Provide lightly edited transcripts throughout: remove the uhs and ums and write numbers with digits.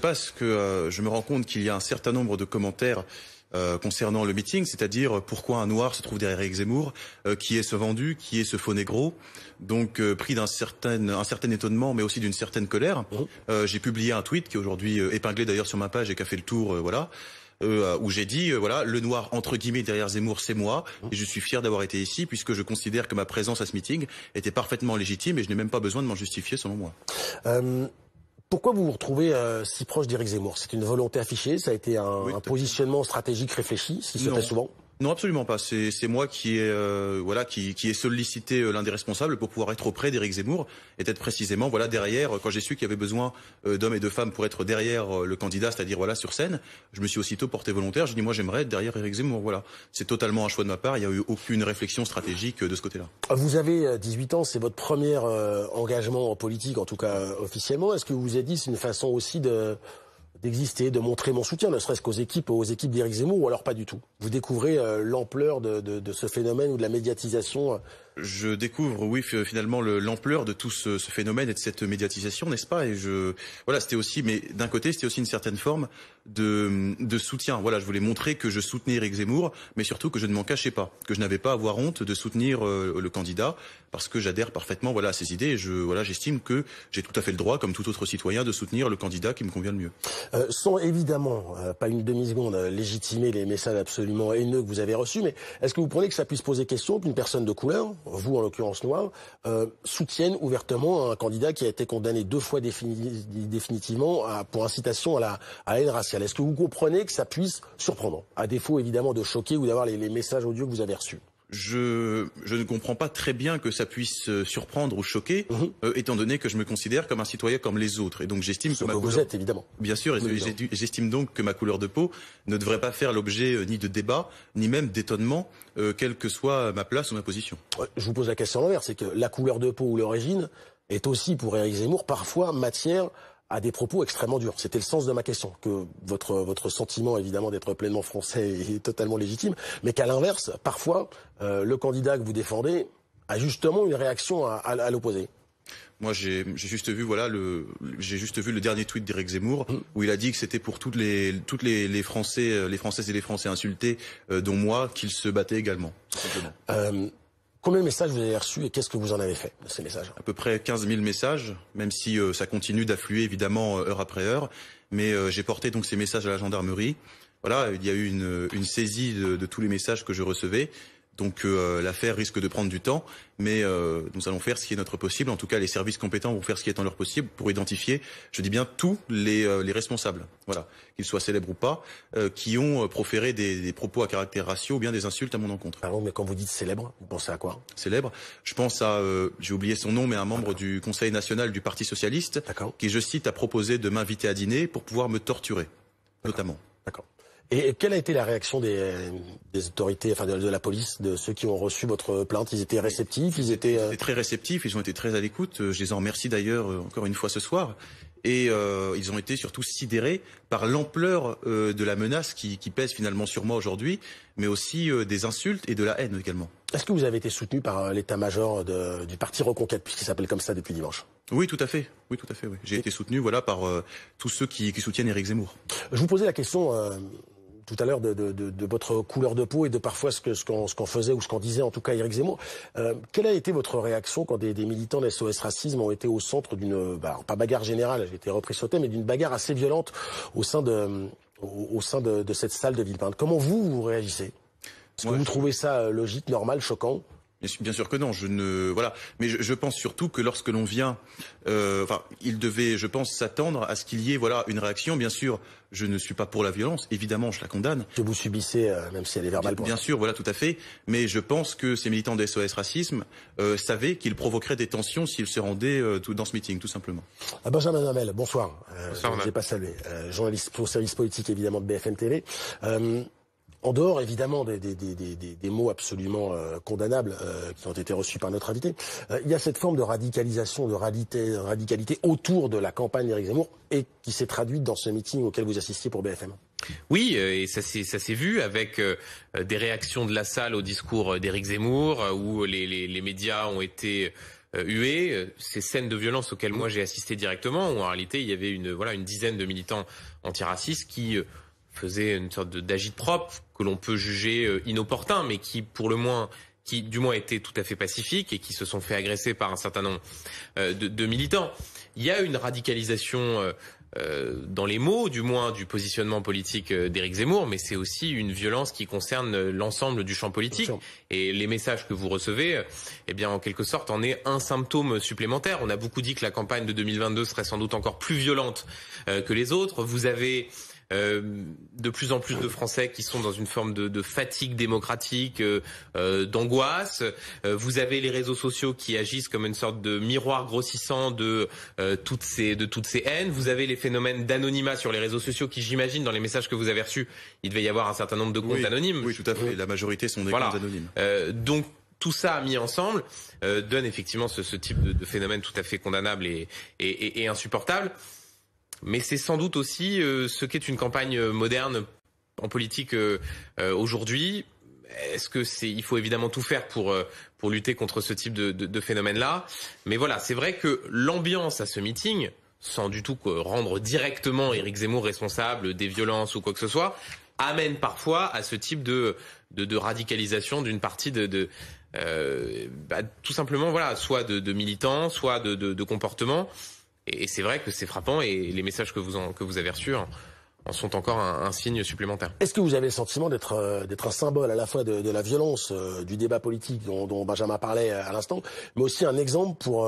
passe que je me rends compte qu'il y a un certain nombre de commentaires concernant le meeting, c'est-à-dire pourquoi un noir se trouve derrière Éric Zemmour, qui est ce vendu, qui est ce faux négro. Donc pris d'un certain étonnement, mais aussi d'une certaine colère, j'ai publié un tweet qui est aujourd'hui épinglé d'ailleurs sur ma page et qui a fait le tour, voilà. Où j'ai dit, voilà, le noir, entre guillemets, derrière Zemmour, c'est moi, et je suis fier d'avoir été ici, puisque je considère que ma présence à ce meeting était parfaitement légitime, et je n'ai même pas besoin de m'en justifier, selon moi. Pourquoi vous vous retrouvez si proche d'Éric Zemmour? C'est une volonté affichée, ça a été un positionnement stratégique réfléchi, ce qui se fait souvent? Non, absolument pas. C'est moi qui ai sollicité l'un des responsables pour pouvoir être auprès d'Éric Zemmour et être précisément voilà derrière. Quand j'ai su qu'il y avait besoin d'hommes et de femmes pour être derrière le candidat, c'est-à-dire voilà sur scène, je me suis aussitôt porté volontaire. J'ai dit moi j'aimerais être derrière Éric Zemmour. Voilà, c'est totalement un choix de ma part. Il n'y a eu aucune réflexion stratégique de ce côté-là. Vous avez 18 ans, c'est votre premier engagement en politique, en tout cas officiellement. Est-ce que vous vous êtes dit c'est une façon aussi d'exister, de montrer mon soutien, ne serait-ce qu'aux équipes d'Éric Zemmour, ou alors pas du tout? Vous découvrez l'ampleur de ce phénomène ou de la médiatisation? Je découvre, oui, finalement l'ampleur de tout ce phénomène et de cette médiatisation, n'est-ce pas? Et voilà, c'était aussi, mais d'un côté, c'était aussi une certaine forme de soutien. Voilà, je voulais montrer que je soutenais Éric Zemmour, mais surtout que je ne m'en cachais pas, que je n'avais pas à avoir honte de soutenir le candidat, parce que j'adhère parfaitement, voilà, à ses idées. Et j'estime que j'ai tout à fait le droit, comme tout autre citoyen, de soutenir le candidat qui me convient le mieux. Sans évidemment, pas une demi-seconde, légitimer les messages absolument haineux que vous avez reçus, mais est-ce que vous prenez que ça puisse poser question qu'une personne de couleur, vous en l'occurrence noir, soutienne ouvertement un candidat qui a été condamné 2 fois définitivement pour incitation à la haine raciale? Est-ce que vous comprenez que ça puisse surprendre, à défaut évidemment de choquer ou d'avoir les messages audio que vous avez reçus? Je ne comprends pas très bien que ça puisse surprendre ou choquer, étant donné que je me considère comme un citoyen comme les autres. Et donc j'estime que vous êtes, évidemment. Bien sûr, j'estime donc que ma couleur de peau ne devrait pas faire l'objet ni de débat, ni même d'étonnement, quelle que soit ma place ou ma position. Je vous pose la question à l'envers, c'est que la couleur de peau ou l'origine est aussi, pour Éric Zemmour, parfois matière à des propos extrêmement durs. C'était le sens de ma question, que votre sentiment évidemment d'être pleinement français est totalement légitime, mais qu'à l'inverse, parfois, le candidat que vous défendez a justement une réaction à l'opposé. Moi, j'ai juste vu le dernier tweet d'Éric Zemmour où il a dit que c'était pour toutes les Français, les Françaises et les Français insultés, dont moi, qu'il se battait également. Combien de messages vous avez reçus et qu'est-ce que vous en avez fait de ces messages? À peu près 15 000 messages, même si ça continue d'affluer évidemment heure après heure. Mais j'ai porté donc ces messages à la gendarmerie. Voilà, il y a eu une saisie de tous les messages que je recevais. Donc l'affaire risque de prendre du temps, mais nous allons faire ce qui est notre possible. En tout cas, les services compétents vont faire ce qui est en leur possible pour identifier, je dis bien tous les responsables, voilà, qu'ils soient célèbres ou pas, qui ont proféré des propos à caractère raciaux ou bien des insultes à mon encontre. Pardon, mais quand vous dites célèbre, vous pensez à quoi? Célèbre, je pense à, j'ai oublié son nom, mais un membre du Conseil national du Parti socialiste, qui, je cite, a proposé de m'inviter à dîner pour pouvoir me torturer, notamment. D'accord. Et quelle a été la réaction des autorités, enfin de la police, de ceux qui ont reçu votre plainte? Ils étaient réceptifs, ils étaient très réceptifs, ils ont été très à l'écoute. Je les en remercie d'ailleurs encore une fois ce soir. Et ils ont été surtout sidérés par l'ampleur de la menace qui pèse finalement sur moi aujourd'hui, mais aussi des insultes et de la haine également. Est-ce que vous avez été soutenu par l'état-major du parti Reconquête, puisqu'il s'appelle comme ça depuis dimanche? Oui, tout à fait. Oui, tout à fait. Oui. J'ai été soutenu, voilà, par tous ceux qui soutiennent Éric Zemmour. Je vous posais la question tout à l'heure de votre couleur de peau et de parfois ce qu'en faisait ou ce qu'en disait en tout cas Éric Zemmour. Quelle a été votre réaction quand des militants de SOS Racisme ont été au centre d'une, pas bagarre générale, j'ai été repris sur le thème, mais d'une bagarre assez violente au sein de cette salle de Villepinte? Comment vous réagissez? Est-ce que vous trouvez ça logique, normal, choquant? Bien sûr que non, voilà. Mais je pense surtout que lorsque l'on vient, il devait, je pense, s'attendre à ce qu'il y ait, voilà, une réaction. Bien sûr, je ne suis pas pour la violence. Évidemment, je la condamne. Que vous subissez, même si elle est verbale. Bien sûr, voilà, tout à fait. Mais je pense que ces militants de SOS Racisme savaient qu'ils provoqueraient des tensions s'ils se rendaient dans ce meeting, tout simplement. Benjamin Hamel, bonsoir. Bonsoir. Je ne vous ai pas salué. Journaliste pour service politique, évidemment, de BFM TV. En dehors, évidemment, des mots absolument condamnables qui ont été reçus par notre invité, il y a cette forme de radicalisation, de radicalité autour de la campagne d'Éric Zemmour et qui s'est traduite dans ce meeting auquel vous assistiez pour BFM. Oui, et ça s'est vu avec des réactions de la salle au discours d'Éric Zemmour, où les médias ont été hués, ces scènes de violence auxquelles moi j'ai assisté directement, où en réalité il y avait une dizaine de militants antiracistes qui faisaient une sorte d'agit-prop que l'on peut juger inopportun, mais qui du moins étaient tout à fait pacifiques et qui se sont fait agresser par un certain nombre de militants. Il y a une radicalisation dans les mots, du moins du positionnement politique d'Éric Zemmour, mais c'est aussi une violence qui concerne l'ensemble du champ politique. Et les messages que vous recevez, eh bien, en quelque sorte, en est un symptôme supplémentaire. On a beaucoup dit que la campagne de 2022 serait sans doute encore plus violente que les autres. Vous avez de plus en plus de Français qui sont dans une forme de fatigue démocratique, d'angoisse. Vous avez les réseaux sociaux qui agissent comme une sorte de miroir grossissant de toutes ces haines. Vous avez les phénomènes d'anonymat sur les réseaux sociaux qui, j'imagine, dans les messages que vous avez reçus, il devait y avoir un certain nombre de comptes anonymes. Oui, tout à fait. La majorité sont des comptes anonymes. Donc tout ça mis ensemble donne effectivement ce type de phénomène tout à fait condamnable et insupportable. Mais c'est sans doute aussi ce qu'est une campagne moderne en politique aujourd'hui. Est-ce que il faut évidemment tout faire pour lutter contre ce type de phénomène-là. Mais voilà, c'est vrai que l'ambiance à ce meeting, sans du tout rendre directement Éric Zemmour responsable des violences ou quoi que ce soit, amène parfois à ce type de radicalisation d'une partie tout simplement soit de militants, soit de comportements. Et c'est vrai que c'est frappant et les messages que vous avez reçus en sont encore un signe supplémentaire. Est-ce que vous avez le sentiment d'être un symbole à la fois de la violence du débat politique dont Benjamin parlait à l'instant, mais aussi un exemple pour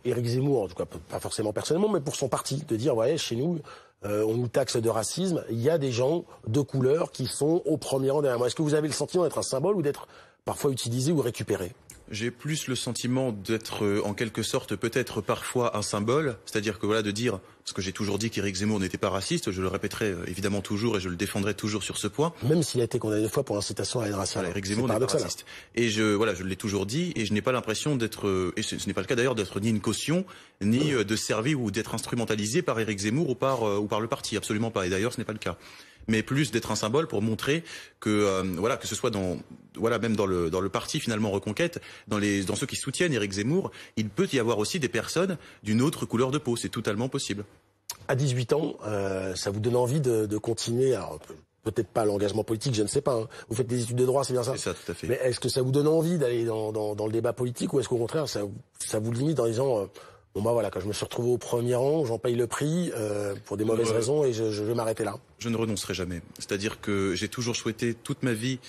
Éric Zemmour, en tout cas pas forcément personnellement, mais pour son parti, de dire ouais, chez nous on nous taxe de racisme, il y a des gens de couleur qui sont au premier rang derrière moi. Est-ce que vous avez le sentiment d'être un symbole ou d'être parfois utilisé ou récupéré ? J'ai plus le sentiment d'être en quelque sorte peut-être parfois un symbole, c'est-à-dire que voilà, de dire, parce que j'ai toujours dit qu'Éric Zemmour n'était pas raciste, je le répéterai évidemment toujours et je le défendrai toujours sur ce point. Même s'il a été condamné 2 fois pour incitation à la haine raciale. Éric Zemmour n'est pas raciste. Et je l'ai toujours dit et je n'ai pas l'impression d'être, et ce n'est pas le cas d'ailleurs, d'être ni une caution, ni de servir ou d'être instrumentalisé par Éric Zemmour ou par le parti, absolument pas. Et d'ailleurs, ce n'est pas le cas. Mais plus d'être un symbole pour montrer que que ce soit même dans le parti finalement Reconquête, dans ceux qui soutiennent Éric Zemmour, il peut y avoir aussi des personnes d'une autre couleur de peau, c'est totalement possible. À 18 ans, ça vous donne envie de continuer, alors peut-être pas l'engagement politique, je ne sais pas, hein. Vous faites des études de droit, c'est bien ça ? C'est ça, tout à fait. Mais est-ce que ça vous donne envie d'aller dans le débat politique ou est-ce qu'au contraire ça vous limite en disant bon bah voilà, quand je me suis retrouvé au premier rang, j'en paye le prix pour des mauvaises raisons et je vais m'arrêter là. Je ne renoncerai jamais. C'est-à-dire que j'ai toujours souhaité toute ma vie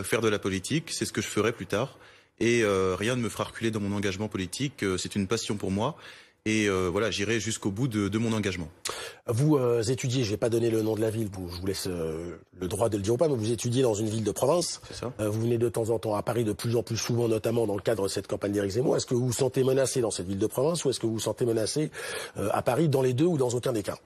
faire de la politique, c'est ce que je ferai plus tard. Et rien ne me fera reculer dans mon engagement politique, c'est une passion pour moi. Et j'irai jusqu'au bout de mon engagement. Vous étudiez, je vais pas donner le nom de la ville, je vous laisse le droit de le dire ou pas, mais vous étudiez dans une ville de province. C'est ça. Vous venez de temps en temps à Paris de plus en plus souvent, notamment dans le cadre de cette campagne d'Éric Zemmour. Est-ce que vous vous sentez menacé dans cette ville de province ou est-ce que vous vous sentez menacé à Paris dans les deux ou dans aucun des cas ?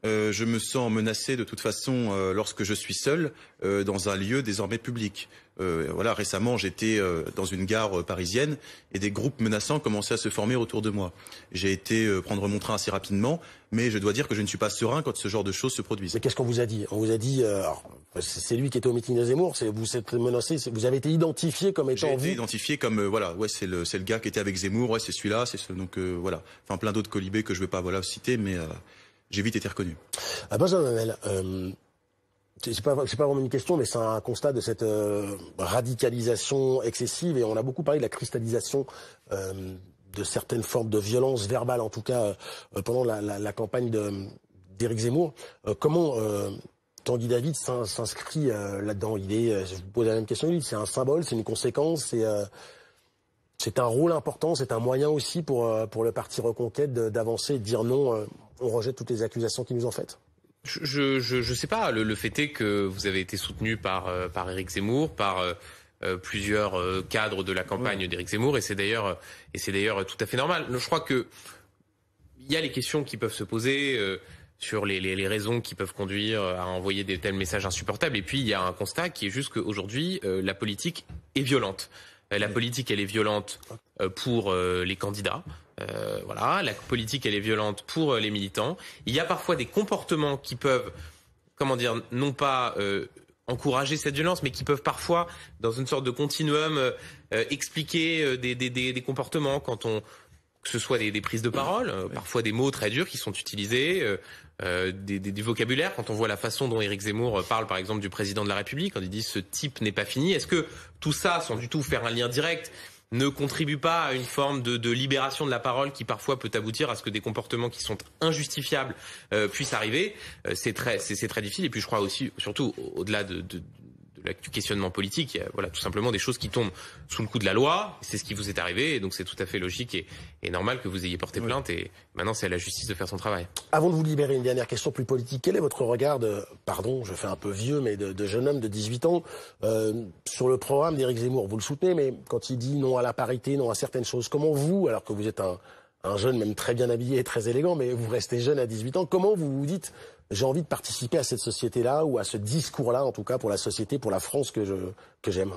Je me sens menacé de toute façon lorsque je suis seul dans un lieu désormais public. Récemment, j'étais dans une gare parisienne et des groupes menaçants commençaient à se former autour de moi. J'ai été prendre mon train assez rapidement, mais je dois dire que je ne suis pas serein quand ce genre de choses se produisent. Mais qu'est-ce qu'on vous a dit ? On vous a dit, c'est lui qui était au meeting de Zemmour, vous êtes menacé, vous avez été identifié comme étant J'ai été identifié comme c'est le gars qui était avec Zemmour, c'est celui-là, Enfin plein d'autres colibés que je ne vais pas citer, mais j'ai vite été reconnu. Benjamin Hamel, c'est pas vraiment une question, mais c'est un constat de cette radicalisation excessive, et on a beaucoup parlé de la cristallisation de certaines formes de violence verbale, en tout cas pendant la campagne d'Éric Zemmour. Comment Tanguy David s'inscrit là-dedans ? Je vous pose la même question, c'est un symbole, c'est une conséquence, c'est un rôle important, c'est un moyen aussi pour le parti Reconquête d'avancer et de dire non, on rejette toutes les accusations qui nous ont faites. Je sais pas. Le fait est que vous avez été soutenu par Éric Zemmour, par plusieurs cadres de la campagne d'Éric Zemmour, et c'est d'ailleurs tout à fait normal. Je crois que il y a les questions qui peuvent se poser sur les raisons qui peuvent conduire à envoyer des tels messages insupportables. Et puis il y a un constat qui est juste qu'aujourd'hui la politique est violente. La politique, elle est violente pour les candidats. La politique, elle est violente pour les militants. Il y a parfois des comportements qui peuvent, non pas encourager cette violence, mais qui peuvent parfois, dans une sorte de continuum, expliquer des comportements. Quand que ce soit des prises de parole, parfois des mots très durs qui sont utilisés, du vocabulaire. Quand on voit la façon dont Éric Zemmour parle, par exemple, du président de la République, quand il dit ce type n'est pas fini, est-ce que tout ça, sans du tout faire un lien direct, ne contribue pas à une forme de libération de la parole qui parfois peut aboutir à ce que des comportements qui sont injustifiables puissent arriver? C'est très difficile. Et puis je crois aussi, surtout au-delà du questionnement politique, il y a, voilà, tout simplement des choses qui tombent sous le coup de la loi. C'est ce qui vous est arrivé, et donc c'est tout à fait logique et normal que vous ayez porté plainte. Et maintenant, c'est à la justice de faire son travail. Avant de vous libérer, une dernière question plus politique. Quel est votre regard pardon, je fais un peu vieux, mais de jeune homme de 18 ans, sur le programme d'Éric Zemmour? Vous le soutenez, mais quand il dit non à la parité, non à certaines choses, comment vous, alors que vous êtes un jeune même très bien habillé et très élégant, mais vous restez jeune à 18 ans, comment vous vous dites j'ai envie de participer à cette société-là, ou à ce discours-là, en tout cas pour la société, pour la France que j'aime?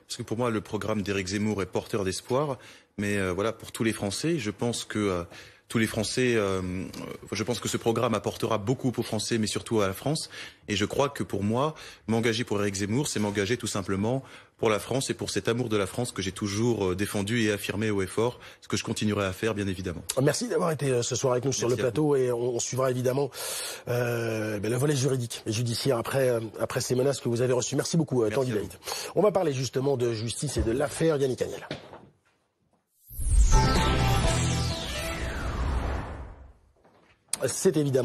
Parce que pour moi, le programme d'Éric Zemmour est porteur d'espoir, mais voilà, pour tous les Français, je pense que tous les Français, je pense que ce programme apportera beaucoup aux Français, mais surtout à la France. Et je crois que pour moi, m'engager pour Éric Zemmour, c'est m'engager tout simplement pour la France et pour cet amour de la France que j'ai toujours défendu et affirmé haut et fort, ce que je continuerai à faire, bien évidemment. Merci d'avoir été ce soir avec nous sur le plateau, et on suivra évidemment le volet juridique et judiciaire après ces menaces que vous avez reçues. Merci beaucoup, Tanguy David. On va parler justement de justice et de l'affaire Yannick Agnel. C'est évidemment